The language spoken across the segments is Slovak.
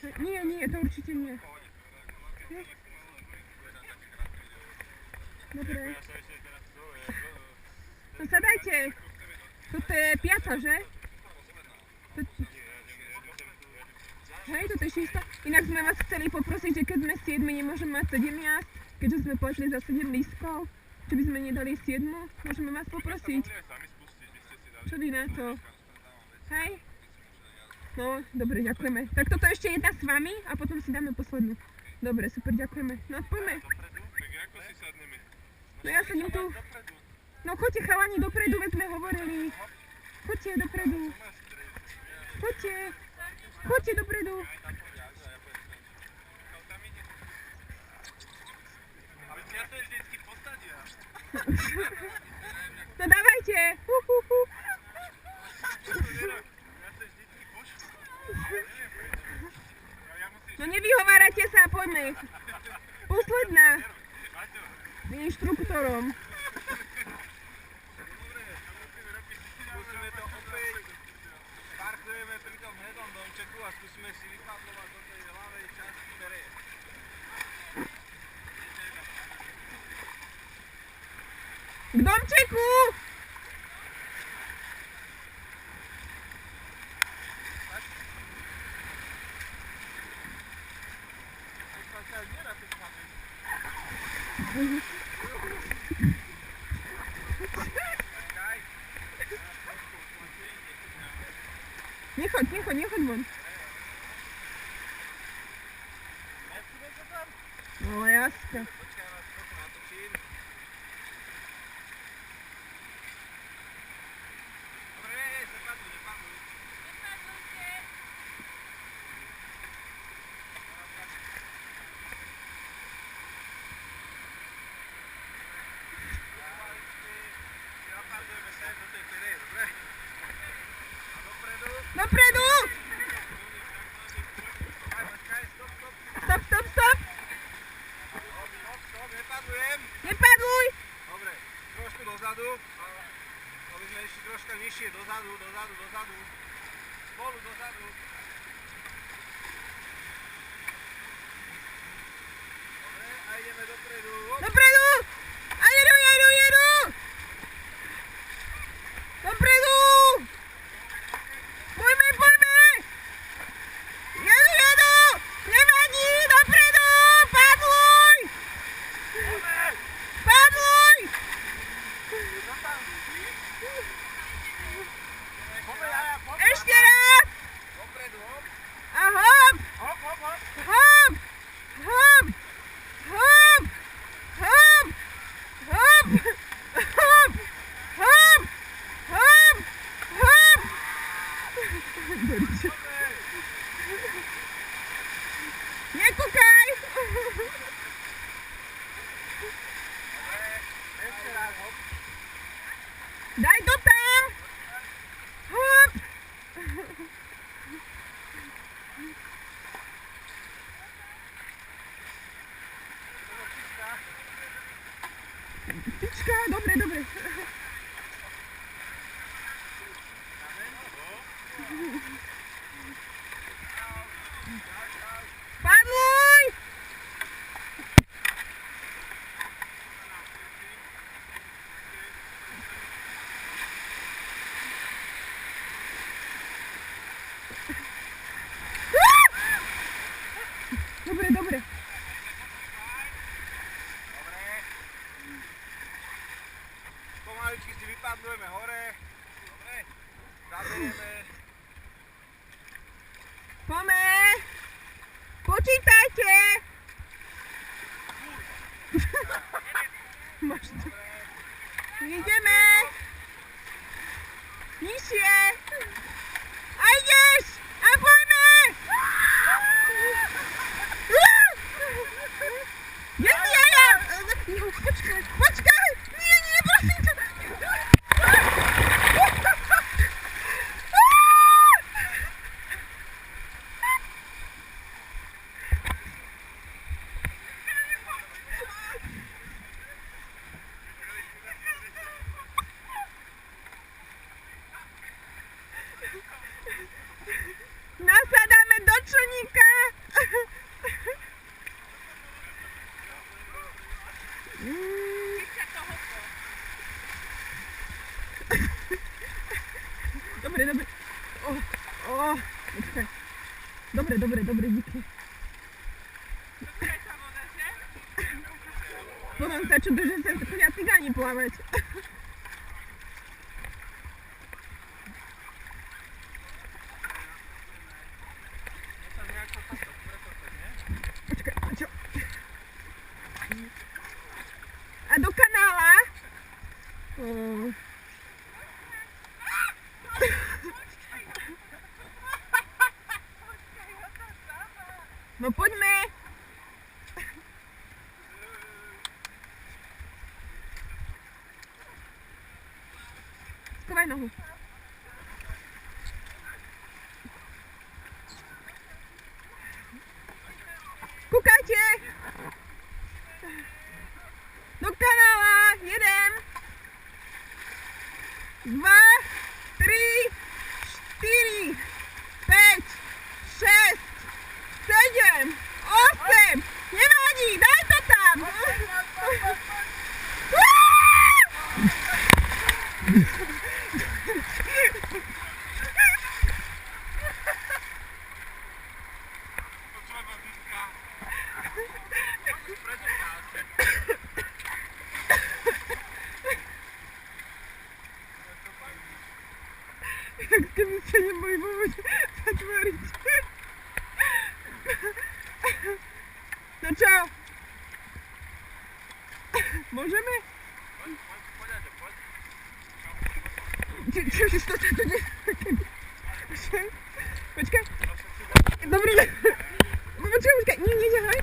Nie, to určite nie. Dobre. No sadajte. Toto je 5, že? Hej, toto je 6. Inak sme vás chceli poprosiť, že keď sme 7, nemôžeme mať 7 jazd, keďže sme pošli za 7 lístkov. Či by sme nedali 7, môžeme vás poprosiť. Čo vy na to? Hej? No, dobre, ďakujeme. Tak toto ešte jedna s vami a potom si dáme poslednú. Dobre, super, ďakujeme. No, poďme. No ja sedím tu. No, choďte chalani dopredu, veď sme hovorili. Choďte dopredu. Choďte dopredu. No dávajte. No nevyhovárajte sa, poďme. Posledná. S inštruktorom. Musíme to opäť, parkujeme pri tom hnedom domčeku a skúsime si vypadlovať do tej ľavej časti terénu. K domčeku! Nechoď von. No jasne. Počkaj, vás trochu natočím. Dobre, nepadluj. Nepadlujte. Napadujeme sa do tej terény, dobre? A dopredu. Dopredu! Stop! Nepadlujem. Nepadluj! Dobre, trošku dozadu. Aby sme išli troška nižšie, dozadu. Spolu dozadu. Dobre, a ideme dopredu. Dopredu! A jedu! Dopredu! Poďme! Jedu! Nevadí! Dopredu! Padluj! Ešte raz! Dopredu, hop. A hop! Nekúkaj! Ešte raz, hop. Daj to tam! Hop! Tyčka, dobre. Padluj! Dobre. Pomaličky si vypadlujeme hore. Dobre. Zaberieme. Poďme! Počítajte! Máš to. Ideme! Nižšie! A ideš! A poďme! Počkaj! Nie, prosím ťa! Dobre, díky. Potom sa čudu, že sa chodia cigáni plávať. Počkaj, a čo? A do kanála? No poďme. Skovaj nohu. Kúkajte. Do kanála. 1, 2, 3, 4, 5, 6, 7, 8. Nevadí, daj to tam. Jak ste mi sa neboli vôbec zatvoriť. No čo? Môžeme? Čo to nie? Počkaj. Dobre. Počkaj. Nie, ďahaj.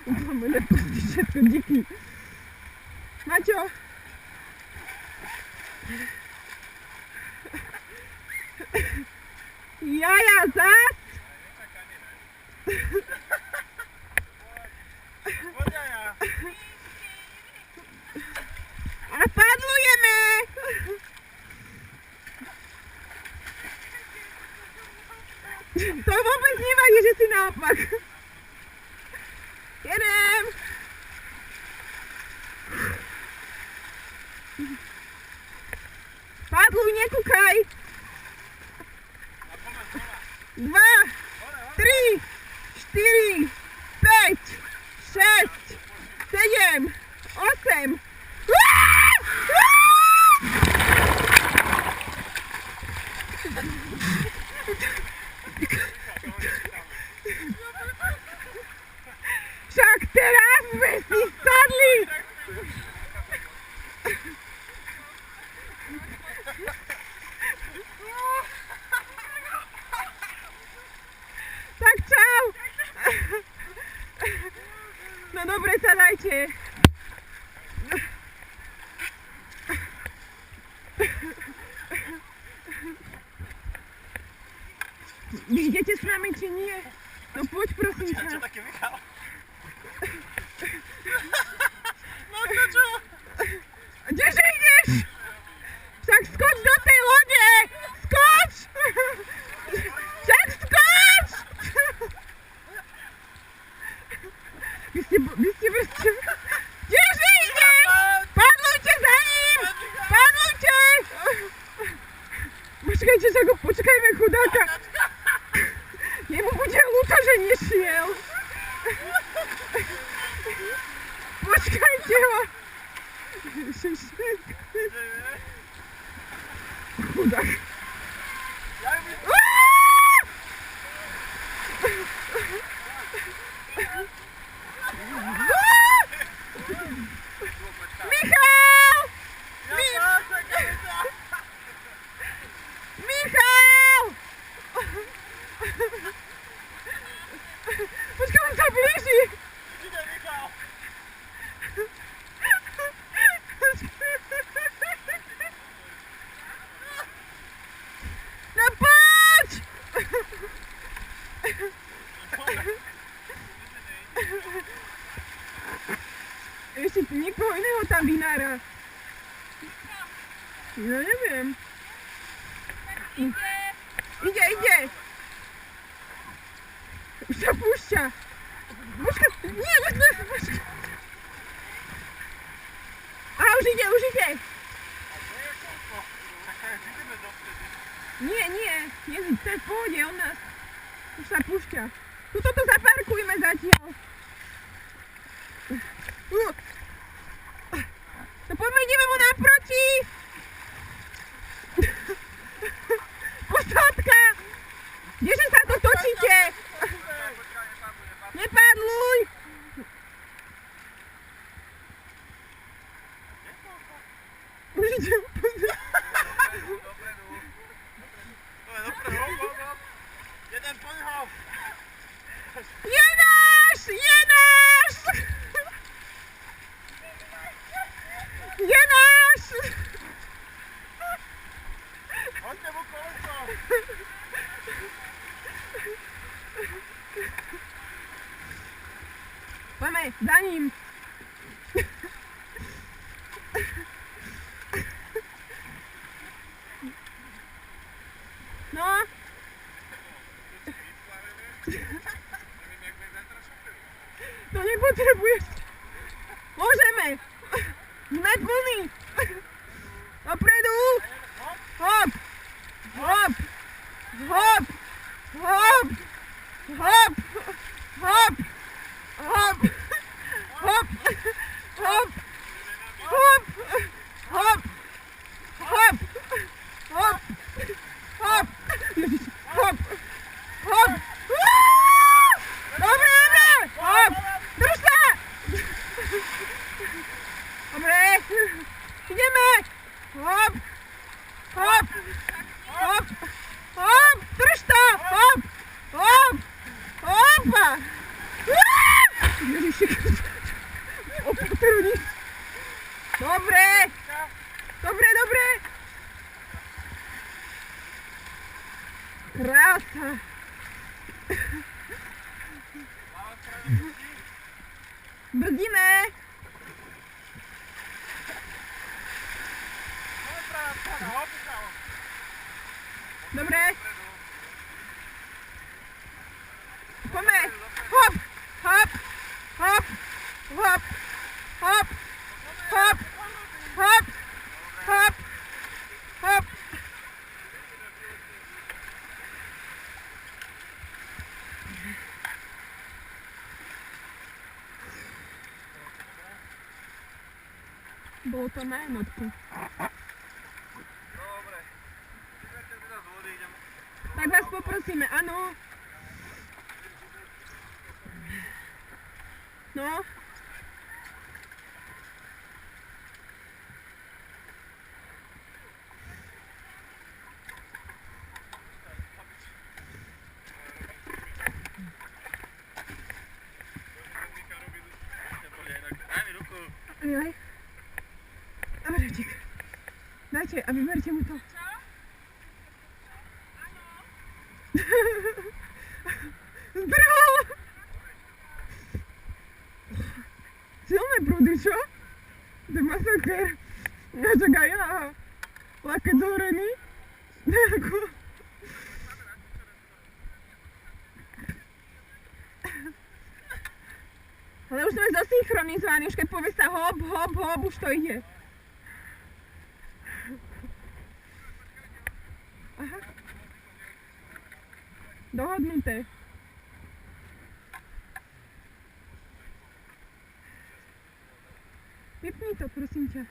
Máme nepustí všetko, díky. Maťo. Jaja, zas. A padlujeme. To vôbec nevadí, že si naopak. Jedem. Padluj, nekúkaj. 2, 3, 4, 5, 6, 7, 8. Však teraz sme si sadli. Tak čau. No dobre, sadajte. Vy idete s nami, či nie? No poď, prosím ťa. Čo také Michal? No to čo? Kdeže ideš? Však skoč do tej lode! Skoč! Však skoč! Vy ste proste... Kdeže ideš? Padlujte za ním! Padlujte! Počkajte, že ho počkajme, chudáka. Jemu bude ľúto, že nešiel. Počkajte ho. Chudák. Michal! Michal! Počkaj, on sa blíži. Ide Michal! No poď! Ešte niekoho iného tam vynára. No neviem. Ide. Už sa púšťa. Počkaj, nie, počkaj. Aha, už ide. A to je koľko? Nie, Ježiš, to je v pohode, on nás už sa púšťa. Tuto to zaparkujme zatiaľ. No poďme, ideme mu naproti. Posádka! Kdeže sa to točíte? Nepadluj! Už idem. Jeden poňhal! Je náš! Je náš! Je náš! Hoďte mu koleso! Poďme, za ním. No. To nepotrebuješ. Môžeme. Sme plní. Dopredu. Hop. Hop. Hop. Hop. Hop. Hop. Hop. Hop. Hop. Hop. Hop. Hop. Hop. Hop. Ježiš. Hop. Hop. Dobre, dobre. Hop. Drž sa. Dobre. Ideme. Hop. Hop. Hop. Hop. Drž to. Hop. Hop. Hop. Ježiši. Opatrný. Dobre. Dobre, dobre. Krása. Brzdíme. Dobre. Poďme. Hop. Hop. Hop. Hop. Hop. Hop. Hop. Hop. Hop. Bolo to na jednotku. Dobre. Vyberte teda z vody, idem. Tak vás poprosíme, áno. No. Daj mi ruku. Jaj. Amareček. Dajte a vyberte mu to. Čo? Áno. Zdrhol. Silné prúdy, čo? To je masaker. Ja čakaj, ja. Laket zohrený. Ale už sme zosynchronizovaní, už keď povie sa hop, hop, hop, už to ide. Aha. Dohodnuté. Vypni to, prosím ťa.